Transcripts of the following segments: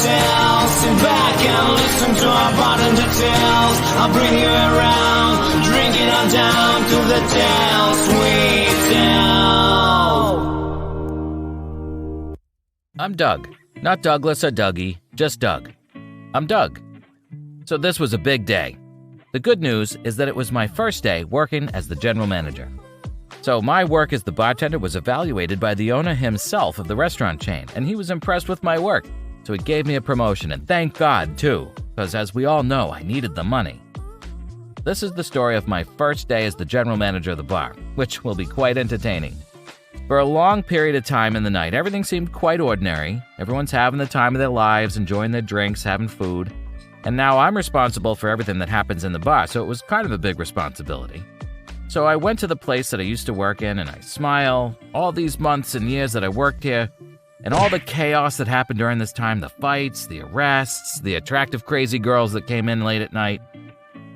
tales. Sit back and listen to our bartender tales. I'll bring you around, drinking on down to the tales we tell. I'm Doug. Not Douglas or Dougie, just Doug. I'm Doug. So this was a big day. The good news is that it was my first day working as the general manager. So my work as the bartender was evaluated by the owner himself of the restaurant chain, and he was impressed with my work. So he gave me a promotion, and thank God, too, because as we all know, I needed the money. This is the story of my first day as the general manager of the bar, which will be quite entertaining. For a long period of time in the night, everything seemed quite ordinary. Everyone's having the time of their lives, enjoying their drinks, having food. And now I'm responsible for everything that happens in the bar, so it was kind of a big responsibility. So I went to the place that I used to work in, and I smile, all these months and years that I worked here, and all the chaos that happened during this time, the fights, the arrests, the attractive crazy girls that came in late at night.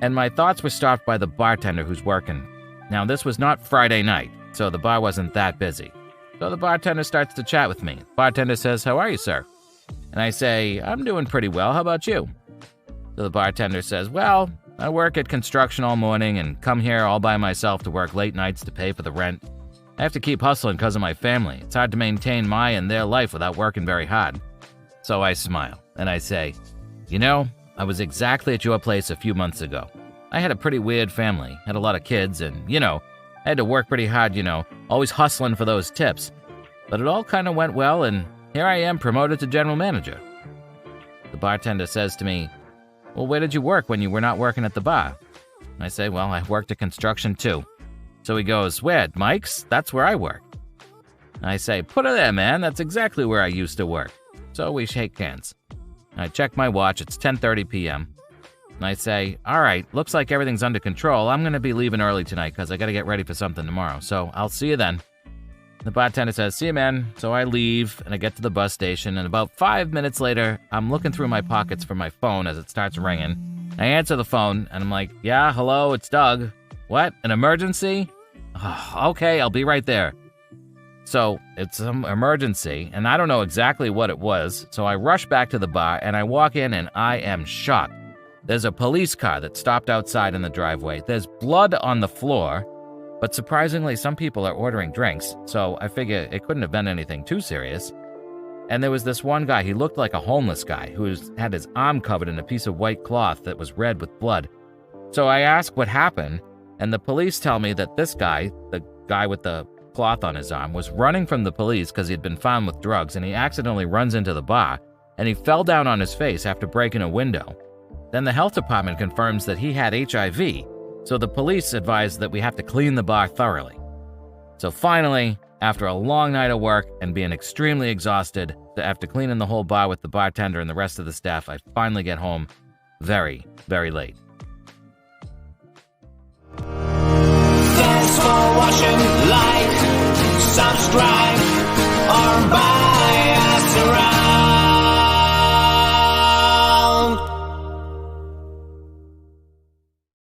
And my thoughts were stopped by the bartender who's working. Now, this was not Friday night, so the bar wasn't that busy. So the bartender starts to chat with me. The bartender says, "How are you, sir?" And I say, "I'm doing pretty well. How about you?" So the bartender says, "Well, I work at construction all morning and come here all by myself to work late nights to pay for the rent. I have to keep hustling because of my family. It's hard to maintain my and their life without working very hard." So I smile and I say, "You know, I was exactly at your place a few months ago. I had a pretty weird family, had a lot of kids, and, I had to work pretty hard, always hustling for those tips. But it all kind of went well, and here I am promoted to general manager." The bartender says to me, "Well, where did you work when you were not working at the bar?" I say, "Well, I worked at construction too." So he goes, "Where, Mike's? That's where I work." I say, "Put her there, man. That's exactly where I used to work." So we shake hands. I check my watch. It's 10:30 p.m. And I say, "All right, looks like everything's under control. I'm going to be leaving early tonight because I got to get ready for something tomorrow. So I'll see you then." The bartender says, "See you, man." So I leave and I get to the bus station. And about 5 minutes later, I'm looking through my pockets for my phone as it starts ringing. I answer the phone and I'm like, "Yeah, hello, it's Doug. What, an emergency? Oh, okay, I'll be right there." So it's some emergency, and I don't know exactly what it was, so I rush back to the bar, and I walk in, and I am shocked. There's a police car that stopped outside in the driveway. There's blood on the floor, but surprisingly, some people are ordering drinks, so I figure it couldn't have been anything too serious. And there was this one guy, he looked like a homeless guy, who had his arm covered in a piece of white cloth that was red with blood. So I ask what happened, and the police tell me that this guy, the guy with the cloth on his arm, was running from the police because he'd been found with drugs, and he accidentally runs into the bar, and he fell down on his face after breaking a window. Then the health department confirms that he had HIV, so the police advised that we have to clean the bar thoroughly. So finally, after a long night of work and being extremely exhausted, after cleaning the whole bar with the bartender and the rest of the staff, I finally get home very, very late. Thanks for watching, like, subscribe.